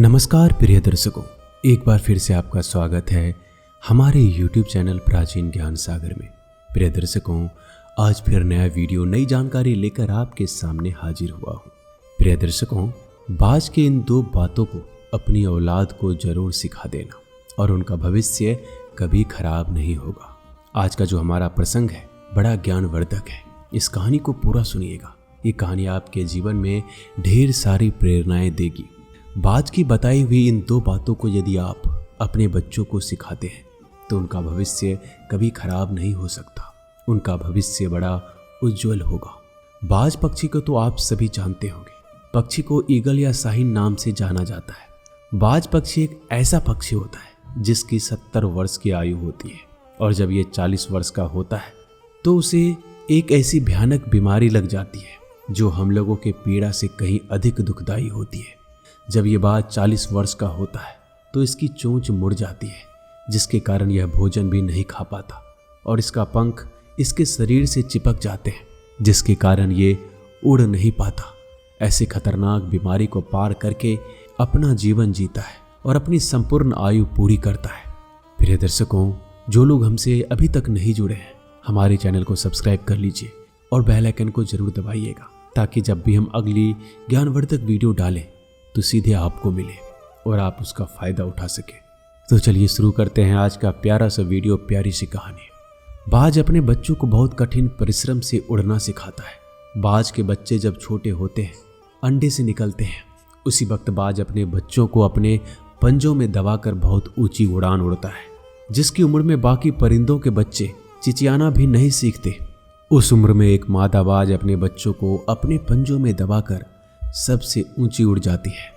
नमस्कार प्रिय दर्शकों, एक बार फिर से आपका स्वागत है हमारे YouTube चैनल प्राचीन ज्ञान सागर में। प्रिय दर्शकों, आज फिर नया वीडियो नई जानकारी लेकर आपके सामने हाजिर हुआ हूँ। प्रिय दर्शकों, बाज के इन दो बातों को अपनी औलाद को जरूर सिखा देना और उनका भविष्य कभी खराब नहीं होगा। आज का जो हमारा प्रसंग है बड़ा ज्ञानवर्धक है। इस कहानी को पूरा सुनिएगा। ये कहानी आपके जीवन में ढेर सारी प्रेरणाएं देगी। बाज की बताई हुई इन दो बातों को यदि आप अपने बच्चों को सिखाते हैं तो उनका भविष्य कभी खराब नहीं हो सकता। उनका भविष्य बड़ा उज्जवल होगा। बाज पक्षी को तो आप सभी जानते होंगे। पक्षी को ईगल या शाहीन नाम से जाना जाता है। बाज पक्षी एक ऐसा पक्षी होता है जिसकी 70 वर्ष की आयु होती है और जब ये 40 वर्ष का होता है तो उसे एक ऐसी भयानक बीमारी लग जाती है जो हम लोगों के पीड़ा से कहीं अधिक दुखदायी होती है। जब ये बाज 40 वर्ष का होता है तो इसकी चोंच मुड़ जाती है, जिसके कारण यह भोजन भी नहीं खा पाता और इसका पंख इसके शरीर से चिपक जाते हैं, जिसके कारण ये उड़ नहीं पाता। ऐसी खतरनाक बीमारी को पार करके अपना जीवन जीता है और अपनी संपूर्ण आयु पूरी करता है। प्रिय दर्शकों, जो लोग हमसे अभी तक नहीं जुड़े हैं, हमारे चैनल को सब्सक्राइब कर लीजिए और बेल आइकन को जरूर दबाइएगा, ताकि जब भी हम अगली ज्ञानवर्धक वीडियो डालें तो सीधे आपको मिले और आप उसका फायदा उठा सके। तो चलिए शुरू करते हैं आज का प्यारा सा वीडियो, प्यारी सी कहानी। बाज अपने बच्चों को बहुत कठिन परिश्रम से उड़ना सिखाता है। बाज के बच्चे जब छोटे होते हैं, अंडे से निकलते हैं, उसी वक्त बाज अपने बच्चों को अपने पंजों में दबाकर बहुत ऊंची उड़ान उड़ता है, जिसकी उम्र में बाकी परिंदों के बच्चे चिचियाना भी नहीं सीखते। उस उम्र में एक मादा बाज अपने बच्चों को अपने पंजों में दबाकर सबसे ऊंची उड़ जाती है।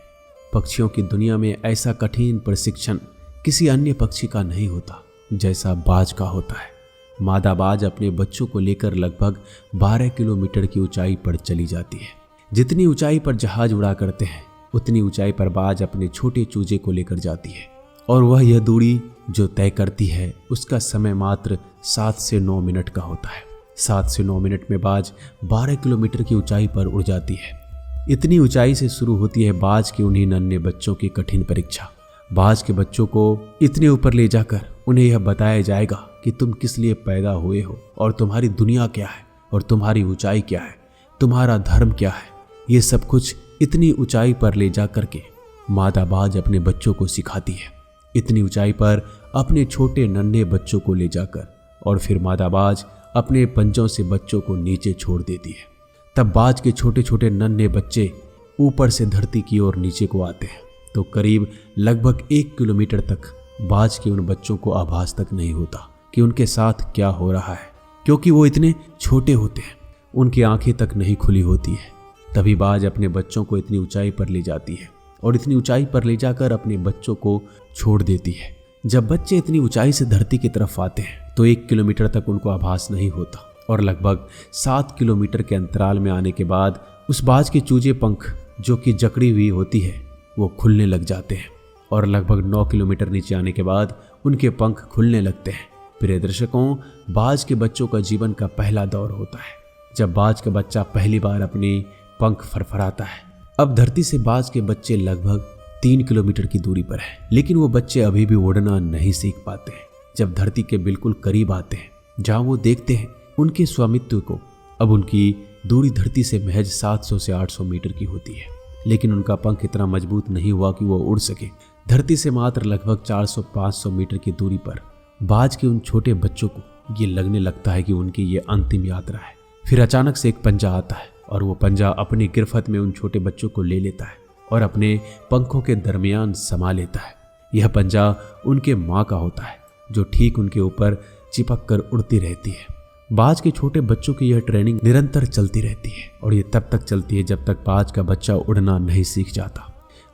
पक्षियों की दुनिया में ऐसा कठिन प्रशिक्षण किसी अन्य पक्षी का नहीं होता जैसा बाज का होता है। मादा बाज अपने बच्चों को लेकर लगभग 12 किलोमीटर की ऊंचाई पर चली जाती है। जितनी ऊंचाई पर जहाज उड़ा करते हैं उतनी ऊंचाई पर बाज अपने छोटे चूजे को लेकर जाती है और वह यह दूरी जो तय करती है उसका समय मात्र 7 से 9 मिनट का होता है। 7 से 9 मिनट में बाज 12 किलोमीटर की ऊंचाई पर उड़ जाती है। इतनी ऊंचाई से शुरू होती है बाज के उन्हीं नन्हे बच्चों की कठिन परीक्षा। बाज के बच्चों को इतने ऊपर ले जाकर उन्हें यह बताया जाएगा कि तुम किस लिए पैदा हुए हो और तुम्हारी दुनिया क्या है और तुम्हारी ऊंचाई क्या है, तुम्हारा धर्म क्या है। ये सब कुछ इतनी ऊंचाई पर ले जा करके मादा बाज अपने बच्चों को सिखाती है। इतनी ऊंचाई पर अपने छोटे नन्हे बच्चों को ले जाकर और फिर मादा बाज अपने पंजों से बच्चों को नीचे छोड़ देती है। तब बाज के छोटे छोटे नन्हे बच्चे ऊपर से धरती की ओर नीचे को आते हैं तो करीब लगभग 1 किलोमीटर तक बाज के उन बच्चों को आभास तक नहीं होता कि उनके साथ क्या हो रहा है, क्योंकि वो इतने छोटे होते हैं। उनकी आंखें तक नहीं खुली होती है। तभी बाज अपने बच्चों को इतनी ऊंचाई पर ले जाती है और इतनी ऊंचाई पर ले जाकर अपने बच्चों को छोड़ देती है। जब बच्चे इतनी ऊंचाई से धरती की तरफ आते हैं तो 1 किलोमीटर तक उनको आभास नहीं होता और लगभग 7 किलोमीटर के अंतराल में आने के बाद उस बाज के चूजे पंख जो कि जकड़ी हुई होती है वो खुलने लग जाते हैं और लगभग 9 किलोमीटर नीचे आने के बाद उनके पंख खुलने लगते हैं। प्रिय दर्शकों, बाज के बच्चों का जीवन का पहला दौर होता है जब बाज का बच्चा पहली बार अपनी पंख फरफराता है। अब धरती से बाज के बच्चे लगभग 3 किलोमीटर की दूरी पर है, लेकिन वो बच्चे अभी भी उड़ना नहीं सीख पाते हैं। जब धरती के बिल्कुल करीब आते हैं, जहाँ वो देखते हैं उनके स्वामित्व को, अब उनकी दूरी धरती से महज 700 से 800 मीटर की होती है, लेकिन उनका पंख इतना मजबूत नहीं हुआ कि वो उड़ सके। धरती से मात्र लगभग 400-500 मीटर की दूरी पर बाज के उन छोटे बच्चों को ये लगने लगता है कि उनकी ये अंतिम यात्रा है। फिर अचानक से एक पंजा आता है और वो पंजा अपनी गिरफ्त में उन छोटे बच्चों को ले लेता है और अपने पंखों के दरमियान समा लेता है। यह पंजा उनके माँ का होता है जो ठीक उनके ऊपर चिपक कर उड़ती रहती है। बाज के छोटे बच्चों की यह ट्रेनिंग निरंतर चलती रहती है और ये तब तक चलती है जब तक बाज का बच्चा उड़ना नहीं सीख जाता।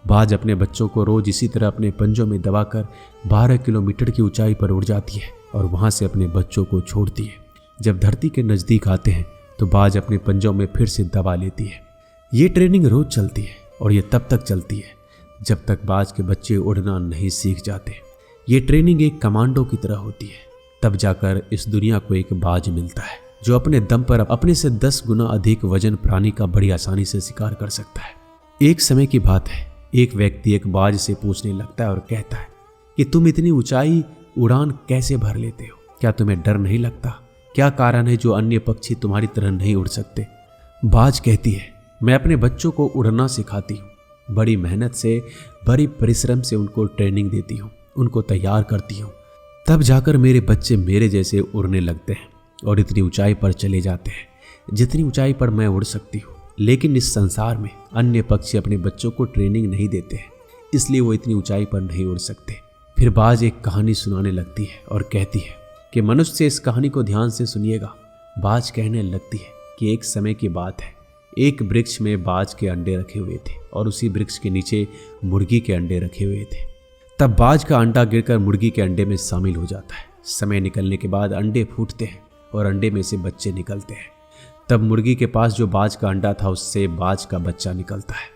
बाज अपने बच्चों को रोज इसी तरह अपने पंजों में दबाकर 12 किलोमीटर की ऊंचाई पर उड़ जाती है और वहां से अपने बच्चों को छोड़ती है। जब धरती के नजदीक आते हैं तो बाज अपने पंजों में फिर से दबा लेती है। ये ट्रेनिंग रोज चलती है और ये तब तक चलती है जब तक बाज के बच्चे उड़ना नहीं सीख जाते। ये ट्रेनिंग एक कमांडो की तरह होती है। तब जाकर इस दुनिया को एक बाज मिलता है जो अपने दम पर अपने से 10 गुना अधिक वजन प्राणी का बड़ी आसानी से शिकार कर सकता है। एक समय की बात है एक व्यक्ति एक बाज से पूछने लगता है और कहता है कि तुम इतनी ऊंचाई उड़ान कैसे भर लेते हो? क्या तुम्हें डर नहीं लगता? क्या कारण है जो अन्य पक्षी तुम्हारी तरह नहीं उड़ सकते? बाज कहती है, मैं अपने बच्चों को उड़ना सिखाती हूँ। बड़ी मेहनत से, बड़ी परिश्रम से उनको ट्रेनिंग देती हूँ, उनको तैयार करती हूँ। तब जाकर मेरे बच्चे मेरे जैसे उड़ने लगते हैं और इतनी ऊंचाई पर चले जाते हैं जितनी ऊंचाई पर मैं उड़ सकती हूँ। लेकिन इस संसार में अन्य पक्षी अपने बच्चों को ट्रेनिंग नहीं देते हैं, इसलिए वो इतनी ऊंचाई पर नहीं उड़ सकते। फिर बाज एक कहानी सुनाने लगती है और कहती है कि मनुष्य इस कहानी को ध्यान से सुनिएगा। बाज कहने लगती है कि एक समय की बात है, एक वृक्ष में बाज के अंडे रखे हुए थे और उसी वृक्ष के नीचे मुर्गी के अंडे रखे हुए थे। तब बाज का अंडा गिरकर मुर्गी के अंडे में शामिल हो जाता है। समय निकलने के बाद अंडे फूटते हैं और अंडे में से बच्चे निकलते हैं। तब मुर्गी के पास जो बाज का अंडा था उससे बाज का बच्चा निकलता है।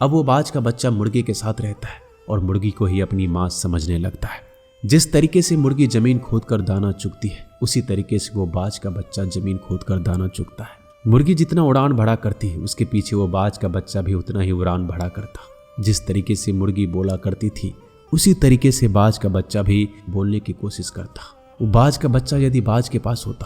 अब वो बाज का बच्चा मुर्गी के साथ रहता है और मुर्गी को ही अपनी मां समझने लगता है। जिस तरीके से मुर्गी जमीन खोदकर दाना चुगती है, उसी तरीके से वो बाज का बच्चा जमीन खोदकर दाना चुगता है। मुर्गी जितना उड़ान भरा करती है, उसके पीछे वो बाज का बच्चा भी उतना ही उड़ान भरा करता। जिस तरीके से मुर्गी बोला करती थी, उसी तरीके से बाज का बच्चा भी बोलने की कोशिश करता। वो बाज का बच्चा यदि बाज के पास होता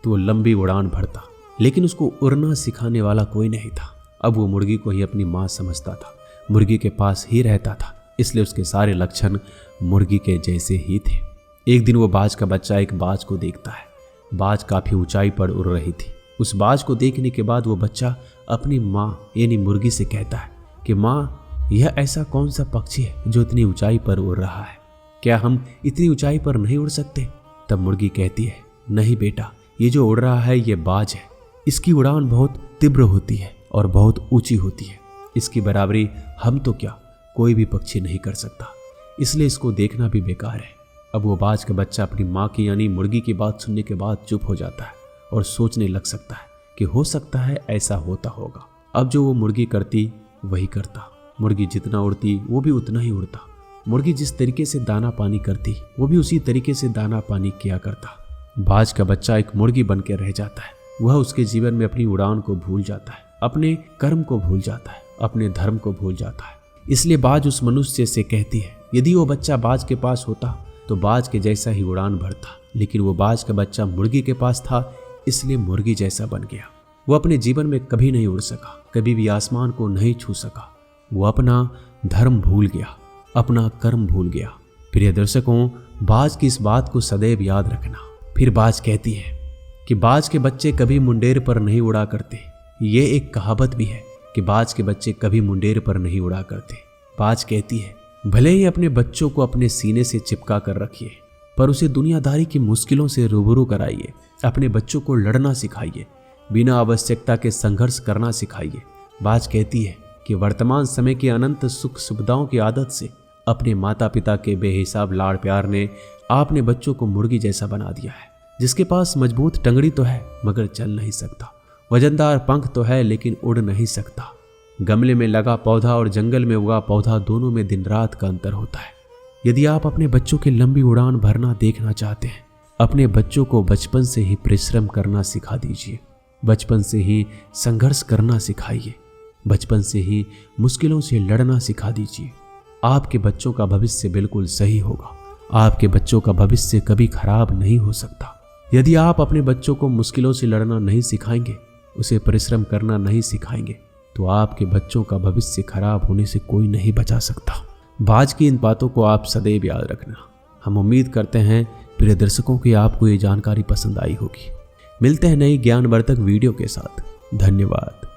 तो वो लंबी उड़ान भरता, लेकिन उसको उड़ना सिखाने वाला कोई नहीं था। अब वो मुर्गी को ही अपनी मां समझता था, मुर्गी के पास ही रहता था, इसलिए उसके सारे लक्षण मुर्गी के जैसे ही थे। एक दिन वो बाज का बच्चा एक बाज को देखता है। बाज काफी ऊंचाई पर उड़ रही थी। उस बाज को देखने के बाद वो बच्चा अपनी मां यानी मुर्गी से कहता है कि मां, यह ऐसा कौन सा पक्षी है जो इतनी ऊंचाई पर उड़ रहा है? क्या हम इतनी ऊंचाई पर नहीं उड़ सकते? तब मुर्गी कहती है, नहीं बेटा, ये जो उड़ रहा है ये बाज है। इसकी उड़ान बहुत तीव्र होती है और बहुत ऊंची होती है। इसकी बराबरी हम तो क्या, कोई भी पक्षी नहीं कर सकता, इसलिए इसको देखना भी बेकार है। अब वो बाज का बच्चा अपनी माँ की यानी मुर्गी की बात सुनने के बाद चुप हो जाता है और सोचने लग सकता है कि हो सकता है ऐसा होता होगा। अब जो वो मुर्गी करती वही करता। मुर्गी जितना उड़ती वो भी उतना ही उड़ता। मुर्गी जिस तरीके से दाना पानी करती वो भी उसी तरीके से दाना पानी किया करता। बाज का बच्चा एक मुर्गी बन के रह जाता है। वह उसके जीवन में अपनी उड़ान को भूल जाता है, अपने कर्म को भूल जाता है, अपने धर्म को भूल जाता है। इसलिए बाज उस मनुष्य से कहती है, यदि वो बच्चा बाज के पास होता तो बाज के जैसा ही उड़ान भरता, लेकिन वो बाज का बच्चा मुर्गी के पास था, इसलिए मुर्गी जैसा बन गया। वो अपने जीवन में कभी नहीं उड़ सका, कभी भी आसमान को नहीं छू सका। वो अपना धर्म भूल गया, अपना कर्म भूल गया। प्रिय दर्शकों, बाज की इस बात को सदैव याद रखना। फिर बाज कहती है कि बाज के बच्चे कभी मुंडेर पर नहीं उड़ा करते। ये एक कहावत भी है कि बाज के बच्चे कभी मुंडेर पर नहीं उड़ा करते। बाज कहती है, भले ही अपने बच्चों को अपने सीने से चिपका कर रखिए, पर उसे दुनियादारी की मुश्किलों से रूबरू कराइए। अपने बच्चों को लड़ना सिखाइए, बिना आवश्यकता के संघर्ष करना सिखाइए। बाज कहती है कि वर्तमान समय की अनंत सुख सुविधाओं की आदत से, अपने माता पिता के बेहिसाब लाड़ प्यार ने आपने बच्चों को मुर्गी जैसा बना दिया है, जिसके पास मजबूत टंगड़ी तो है मगर चल नहीं सकता, वजनदार पंख तो है लेकिन उड़ नहीं सकता। गमले में लगा पौधा और जंगल में उगा पौधा, दोनों में दिन रात का अंतर होता है। यदि आप अपने बच्चों की लंबी उड़ान भरना देखना चाहते हैं, अपने बच्चों को बचपन से ही परिश्रम करना सिखा दीजिए, बचपन से ही संघर्ष करना सिखाइए, बचपन से ही मुश्किलों से लड़ना सिखा दीजिए। आपके बच्चों का भविष्य बिल्कुल सही होगा। आपके बच्चों का भविष्य कभी खराब नहीं हो सकता। यदि आप अपने बच्चों को मुश्किलों से लड़ना नहीं सिखाएंगे, उसे परिश्रम करना नहीं सिखाएंगे, तो आपके बच्चों का भविष्य खराब होने से कोई नहीं बचा सकता। बाज की इन बातों को आप सदैव याद रखना। हम उम्मीद करते हैं प्रिय दर्शकों की आपको ये जानकारी पसंद आई होगी। मिलते हैं नई ज्ञानवर्धक वीडियो के साथ। धन्यवाद।